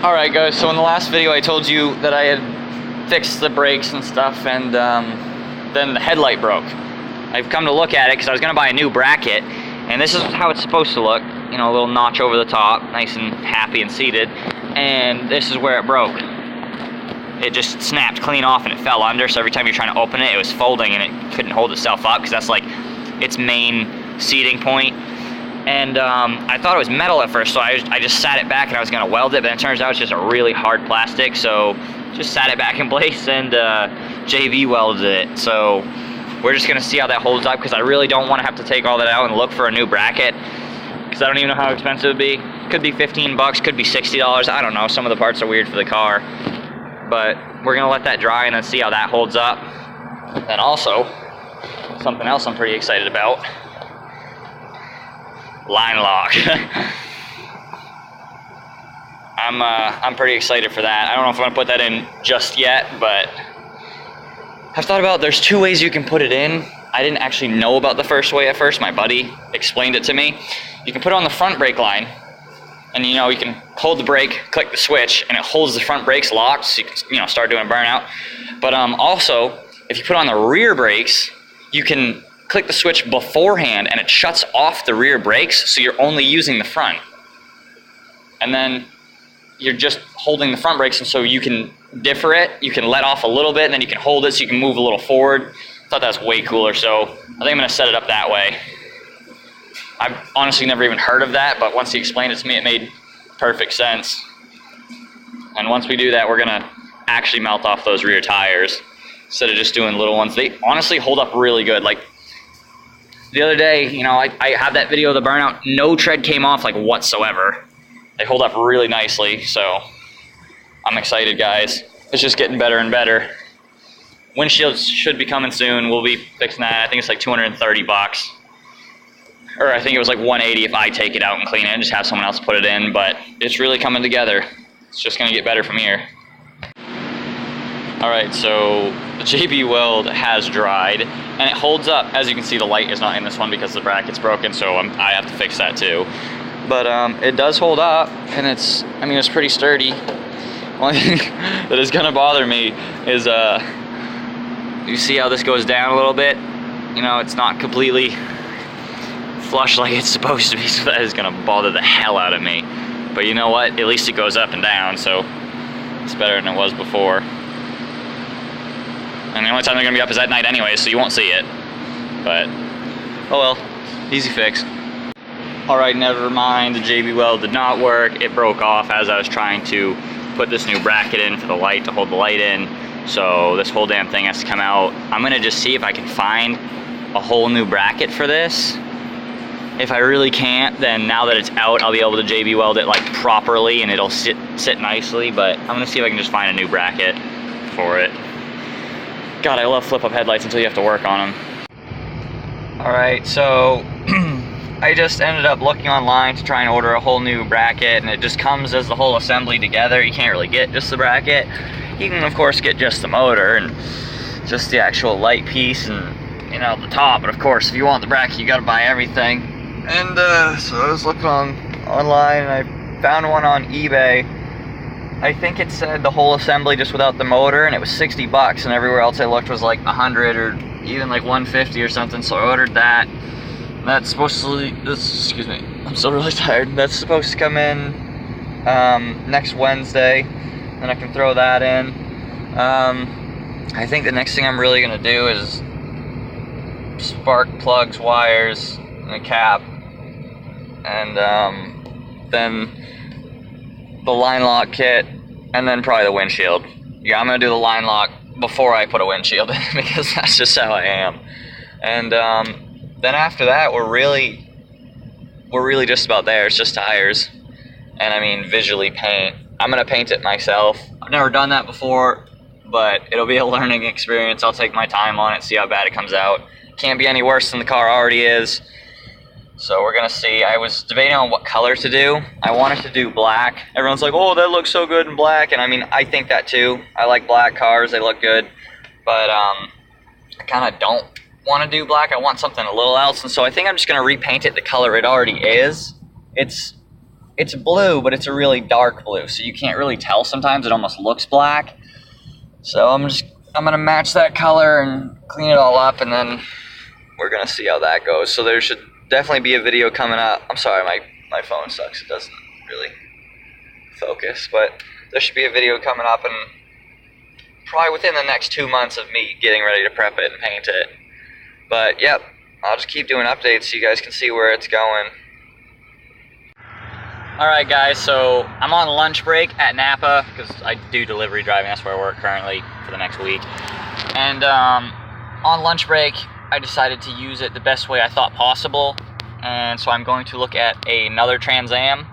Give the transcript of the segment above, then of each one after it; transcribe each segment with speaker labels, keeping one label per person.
Speaker 1: Alright guys, so in the last video I told you that I had fixed the brakes and stuff, and then the headlight broke. I've come to look at it because I was going to buy a new bracket, and this is how it's supposed to look. You know, a little notch over the top, nice and happy and seated, and this is where it broke. It just snapped clean off and it fell under, so every time you're trying to open it, it was folding and it couldn't hold itself up because that's like its main seating point. And I thought it was metal at first, so I just sat it back and I was going to weld it, but it turns out it's just a really hard plastic, so just sat it back in place and JB welded it. So we're just going to see how that holds up, because I really don't want to have to take all that out and look for a new bracket, because I don't even know how expensive it would be. Could be 15 bucks, could be $60, I don't know. Some of the parts are weird for the car, but we're going to let that dry and then see how that holds up. And also, something else I'm pretty excited about. Line lock. I'm pretty excited for that. I don't know if I'm gonna put that in just yet, but I've thought about, there's two ways you can put it in. I didn't actually know about the first way at first. My buddy explained it to me. You can put it on the front brake line, and you know, you can hold the brake, click the switch, and it holds the front brakes locked, so you can, you know, start doing a burnout. But also, if you put on the rear brakes, you can click the switch beforehand and it shuts off the rear brakes, so you're only using the front. And then you're just holding the front brakes, and so you can differ it, you can let off a little bit, and then you can hold it so you can move a little forward. I thought that was way cooler, so I think I'm gonna set it up that way. I've honestly never even heard of that, but once he explained it to me, it made perfect sense. And once we do that, we're gonna actually melt off those rear tires instead of just doing little ones. They honestly hold up really good. Like, the other day, you know, I had that video of the burnout, no tread came off like whatsoever. They hold up really nicely, so I'm excited, guys. It's just getting better and better. Windshields should be coming soon. We'll be fixing that. I think it's like 230 bucks. Or I think it was like 180 if I take it out and clean it and just have someone else put it in, but it's really coming together. It's just gonna get better from here. Alright, so the JB weld has dried, and it holds up. As you can see, the light is not in this one because the bracket's broken, so I have to fix that too. But it does hold up, and it's pretty sturdy. One thing that is gonna bother me is, you see how this goes down a little bit? You know, it's not completely flush like it's supposed to be, so that is gonna bother the hell out of me. But you know what? At least it goes up and down, so it's better than it was before. And the only time they're gonna be up is at night anyway, so you won't see it. But, oh well, easy fix. Alright, never mind, the JB weld did not work. It broke off as I was trying to put this new bracket in for the light to hold the light in. So this whole damn thing has to come out. I'm gonna just see if I can find a whole new bracket for this. If I really can't, then now that it's out, I'll be able to JB weld it like properly and it'll sit nicely, but I'm gonna see if I can just find a new bracket for it. God, I love flip-up headlights until you have to work on them. Alright, so I just ended up looking online to try and order a whole new bracket, and it just comes as the whole assembly together. You can't really get just the bracket. You can, of course, get just the motor and just the actual light piece and, you know, the top. But, of course, if you want the bracket, you gotta buy everything. And, so I was looking online, and I found one on eBay. I think it said the whole assembly just without the motor, and it was 60 bucks, and everywhere else I looked was like 100 or even like 150 or something, so I ordered that. That's supposed to, excuse me, I'm still really tired. That's supposed to come in next Wednesday, and I can throw that in. I think the next thing I'm really gonna do is spark plugs, wires, and a cap, and then the line lock kit, and then probably the windshield. Yeah, I'm gonna do the line lock before I put a windshield in because that's just how I am. And then after that, we're really just about there. It's just tires, and I mean visually paint. I'm gonna paint it myself. I've never done that before, but it'll be a learning experience. I'll take my time on it, see how bad it comes out. Can't be any worse than the car already is. So we're gonna see. I was debating on what color to do. I wanted to do black. Everyone's like, oh, that looks so good in black. And I mean, I think that too. I like black cars, they look good. But I kinda don't want to do black. I want something a little else. And so I think I'm just gonna repaint it the color it already is. It's it's blue, but it's a really dark blue, so you can't really tell sometimes. It almost looks black. So I'm gonna match that color and clean it all up, and then we're gonna see how that goes. So there should definitely be a video coming up. I'm sorry, my phone sucks. It doesn't really focus, but there should be a video coming up, and probably within the next 2 months of me getting ready to prep it and paint it. But yep, I'll just keep doing updates so you guys can see where it's going. Alright guys, so I'm on lunch break at Napa, because I do delivery driving, that's where I work currently for the next week. And on lunch break, I decided to use it the best way I thought possible, and so I'm going to look at another Trans Am.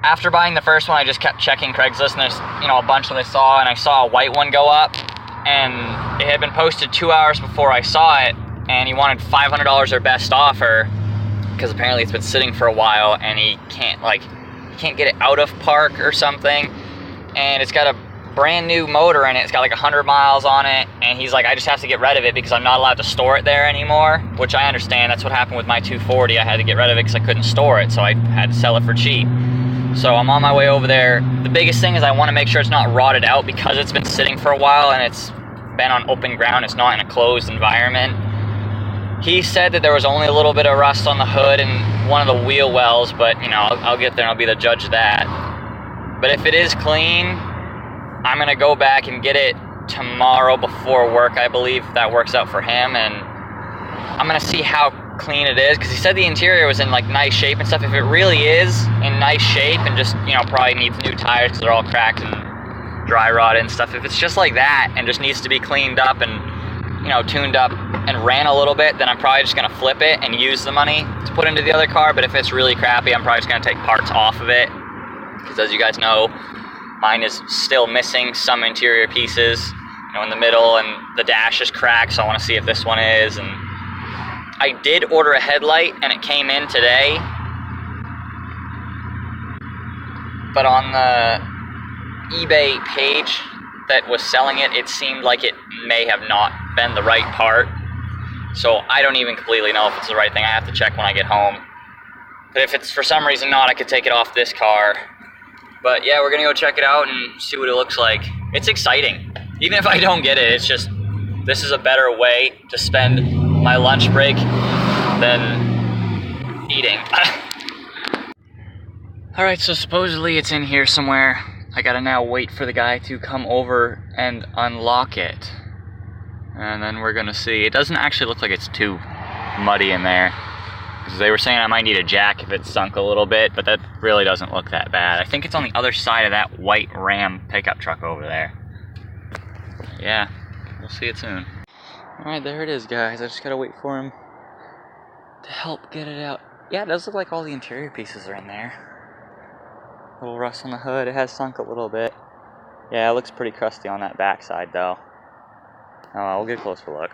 Speaker 1: After buying the first one, I just kept checking Craigslist, and there's a bunch that I saw, and I saw a white one go up, and it had been posted 2 hours before I saw it, and he wanted $500 or best offer, because apparently it's been sitting for a while, and he can't get it out of park or something, and it's got a brand new motor in it. It's got like 100 miles on it, and he's like, I just have to get rid of it because I'm not allowed to store it there anymore, which I understand. That's what happened with my 240. I had to get rid of it because I couldn't store it, so I had to sell it for cheap. So I'm on my way over there. The biggest thing is I want to make sure it's not rotted out because it's been sitting for a while and it's been on open ground. It's not in a closed environment. He said that there was only a little bit of rust on the hood and one of the wheel wells, but I'll get there and I'll be the judge of that. But if it is clean, I'm gonna go back and get it tomorrow before work, I believe, if that works out for him, and I'm gonna see how clean it is, because he said the interior was in like nice shape and stuff. If it really is in nice shape and just probably needs new tires because they're all cracked and dry rotted and stuff, if it's just like that and just needs to be cleaned up and tuned up and ran a little bit, then I'm probably just gonna flip it and use the money to put into the other car. But if it's really crappy, I'm probably just gonna take parts off of it, because as you guys know, mine is still missing some interior pieces in the middle, and the dash is cracked, so I want to see if this one is. And I did order a headlight and it came in today, but on the eBay page that was selling it, it seemed like it may have not been the right part. So I don't even completely know if it's the right thing. I have to check when I get home. But if it's for some reason not, I could take it off this car. But yeah, we're gonna go check it out and see what it looks like. It's exciting. Even if I don't get it, it's just, this is a better way to spend my lunch break than eating. Alright, so supposedly it's in here somewhere. I gotta now wait for the guy to come over and unlock it. And then we're gonna see. It doesn't actually look like it's too muddy in there, because they were saying I might need a jack if it sunk a little bit, but that really doesn't look that bad. I think it's on the other side of that white Ram pickup truck over there. Yeah, we'll see it soon. Alright, there it is, guys. I just gotta wait for him to help get it out. Yeah, it does look like all the interior pieces are in there. A little rust on the hood. It has sunk a little bit. Yeah, it looks pretty crusty on that back side, though. Oh, we'll get a closer look.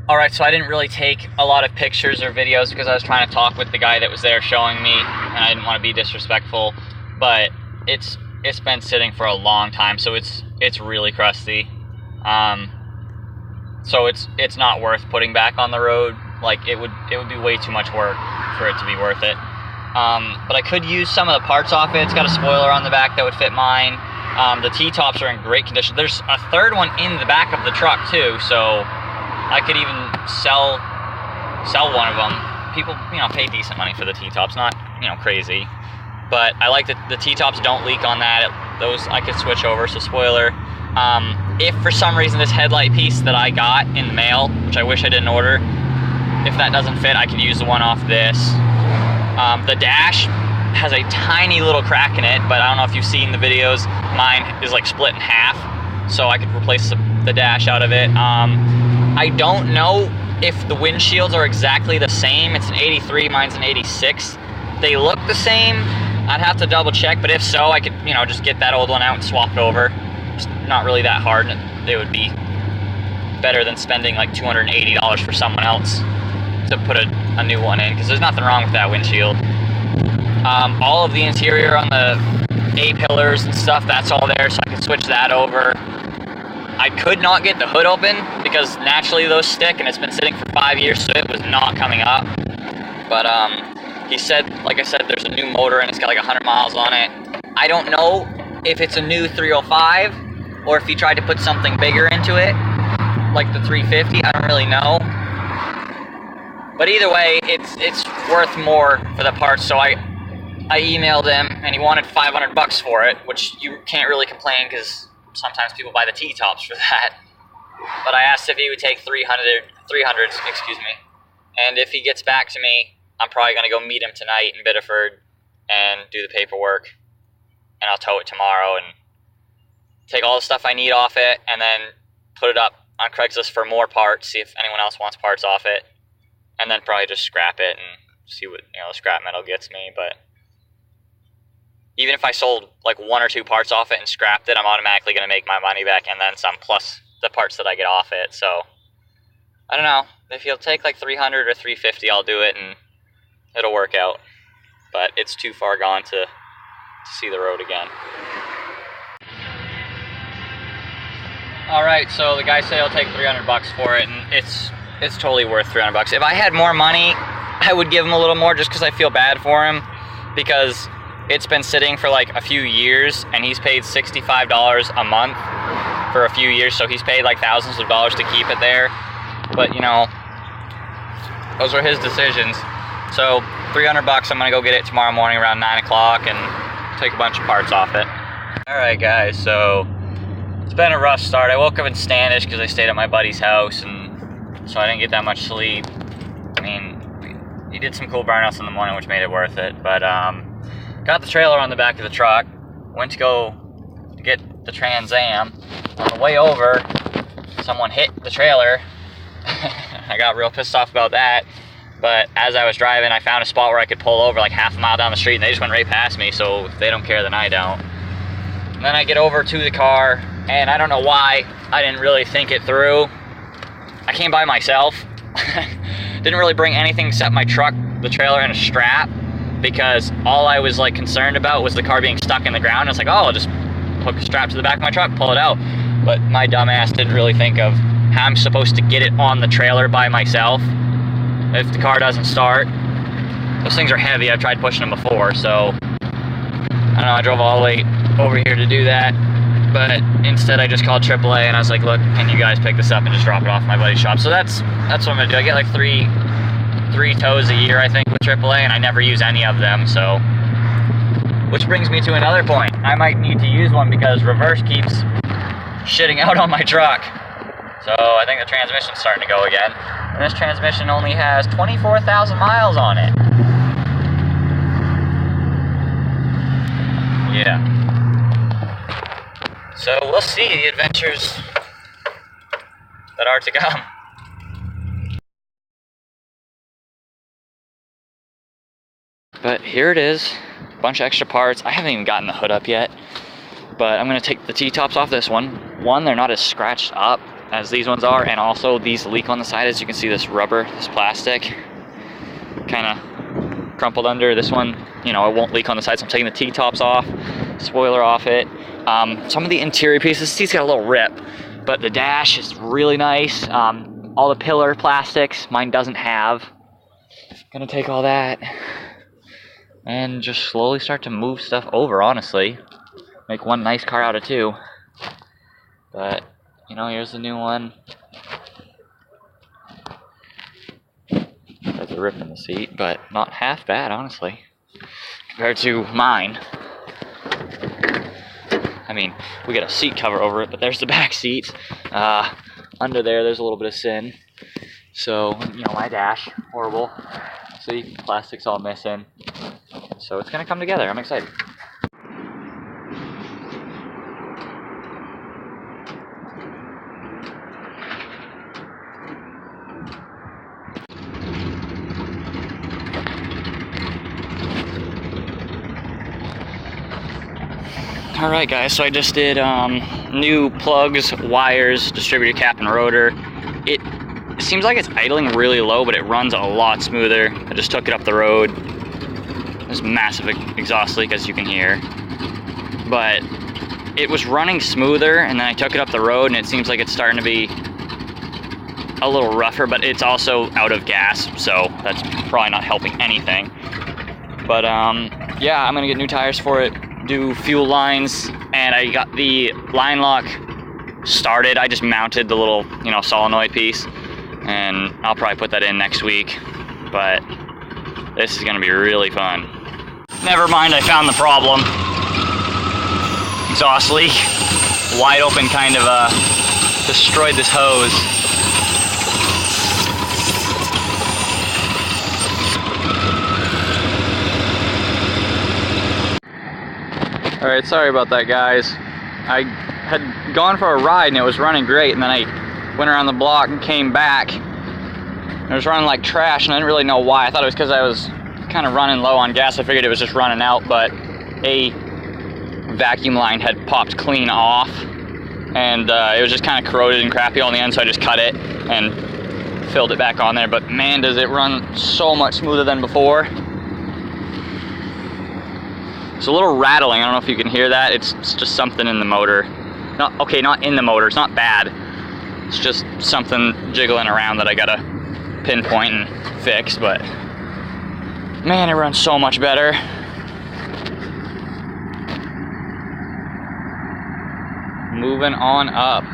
Speaker 1: Alright, so I didn't really take a lot of pictures or videos because I was trying to talk with the guy that was there showing me, and I didn't want to be disrespectful, but it's been sitting for a long time, so it's really crusty. So it's not worth putting back on the road. Like, it would be way too much work for it to be worth it. But I could use some of the parts off it. It's got a spoiler on the back that would fit mine. The T-tops are in great condition. There's a third one in the back of the truck too, so I could even sell one of them. People, pay decent money for the T-tops, not, crazy. But I like that the T-tops don't leak on that. Those I could switch over, so spoiler. If for some reason this headlight piece that I got in the mail, which I wish I didn't order, if that doesn't fit, I could use the one off this. The dash has a tiny little crack in it, but I don't know if you've seen the videos. Mine is like split in half, so I could replace the dash out of it. I don't know if the windshields are exactly the same. It's an 83, mine's an 86. They look the same. I'd have to double check, but if so, I could, just get that old one out and swap it over. It's not really that hard, and it would be better than spending like $280 for someone else to put a new one in, because there's nothing wrong with that windshield. All of the interior on the A-pillars and stuff, that's all there, so I can switch that over. I could not get the hood open because naturally those stick, and it's been sitting for 5 years, so it was not coming up. But he said, like I said, there's a new motor and it's got like 100 miles on it. I don't know if it's a new 305 or if he tried to put something bigger into it, like the 350. I don't really know. But either way, it's worth more for the parts. So I emailed him and he wanted $500 for it, which you can't really complain because sometimes people buy the T-tops for that. But I asked if he would take 300s, excuse me. And if he gets back to me, I'm probably going to go meet him tonight in Biddeford and do the paperwork. And I'll tow it tomorrow and take all the stuff I need off it and then put it up on Craigslist for more parts, see if anyone else wants parts off it. And then probably just scrap it and see what, the scrap metal gets me. But even if I sold like 1 or 2 parts off it and scrapped it, I'm automatically going to make my money back and then some, plus the parts that I get off it. So I don't know. If he'll take like 300 or 350, I'll do it and it'll work out. But it's too far gone to see the road again. Alright, so the guy said he'll take $300 for it, and it's totally worth $300. If I had more money, I would give him a little more just because I feel bad for him, because it's been sitting for like a few years and he's paid $65 a month for a few years, so he's paid like thousands of dollars to keep it there. But those were his decisions. So $300, I'm gonna go get it tomorrow morning around 9 o'clock and take a bunch of parts off it. Alright guys, so it's been a rough start. I woke up in Standish because I stayed at my buddy's house, and so I didn't get that much sleep. I mean, he did some cool burnouts in the morning, which made it worth it. But got the trailer on the back of the truck, went to go get the Trans Am. On the way over, someone hit the trailer. I got real pissed off about that. But as I was driving, I found a spot where I could pull over like half a mile down the street, and they just went right past me. So if they don't care, then I don't. And then I get over to the car, and I don't know why I didn't really think it through. I came by myself. Didn't really bring anything except my truck, the trailer, and a strap, because all I was like concerned about was the car being stuck in the ground. I was like, oh, I'll just hook a strap to the back of my truck, pull it out. But my dumb ass didn't really think of how I'm supposed to get it on the trailer by myself if the car doesn't start. Those things are heavy. I've tried pushing them before, so I don't know, I drove all the way over here to do that. But instead I just called AAA and I was like, look, can you guys pick this up and just drop it off at my buddy's shop? So that's what I'm gonna do. I get like three tows a year, I think, with AAA, and I never use any of them. So, which brings me to another point. I might need to use one because reverse keeps shitting out on my truck. So I think the transmission's starting to go again. And this transmission only has 24,000 miles on it. Yeah. So we'll see the adventures that are to come. But here it is, a bunch of extra parts. I haven't even gotten the hood up yet, but I'm gonna take the T-tops off this one. One, they're not as scratched up as these ones are, and also these leak on the side. As you can see, this rubber, this plastic, kind of crumpled under. This one, it won't leak on the side, so I'm taking the T-tops off, spoiler off it. Some of the interior pieces, this seat's got a little rip, but the dash is really nice. All the pillar plastics, mine doesn't have. Gonna take all that and just slowly start to move stuff over, honestly. Make one nice car out of two. But, here's the new one. There's a rip in the seat, but not half bad, honestly, compared to mine. I mean, we got a seat cover over it, but there's the back seat. Under there's a little bit of sin. So, my dash, horrible. See, plastic's all missing. So it's gonna come together. I'm excited. Alright guys, so I just did new plugs, wires, distributor cap, and rotor. It seems like it's idling really low, but it runs a lot smoother. I just took it up the road. There's massive exhaust leak, as you can hear. But it was running smoother, and then I took it up the road, and it seems like it's starting to be a little rougher, but it's also out of gas, so that's probably not helping anything. But yeah, I'm gonna get new tires for it, do fuel lines, and I got the line lock started. I just mounted the little, you know, solenoid piece, and I'll probably put that in next week. But this is gonna be really fun. Never mind, I found the problem. Exhaust leak, wide open, kind of destroyed this hose. All right, sorry about that, guys. I had gone for a ride and it was running great, and then I went around the block and came back. It was running like trash, and I didn't really know why. I thought it was because I was kind of running low on gas. I figured it was just running out, but a vacuum line had popped clean off, and it was just kind of corroded and crappy on the end, so I just cut it and filled it back on there. But man, does it run so much smoother than before. It's a little rattling. I don't know if you can hear that. It's just something in the motor. Not in the motor. It's not bad. It's just something jiggling around that I gotta pinpoint and fix. But man, it runs so much better. Moving on up.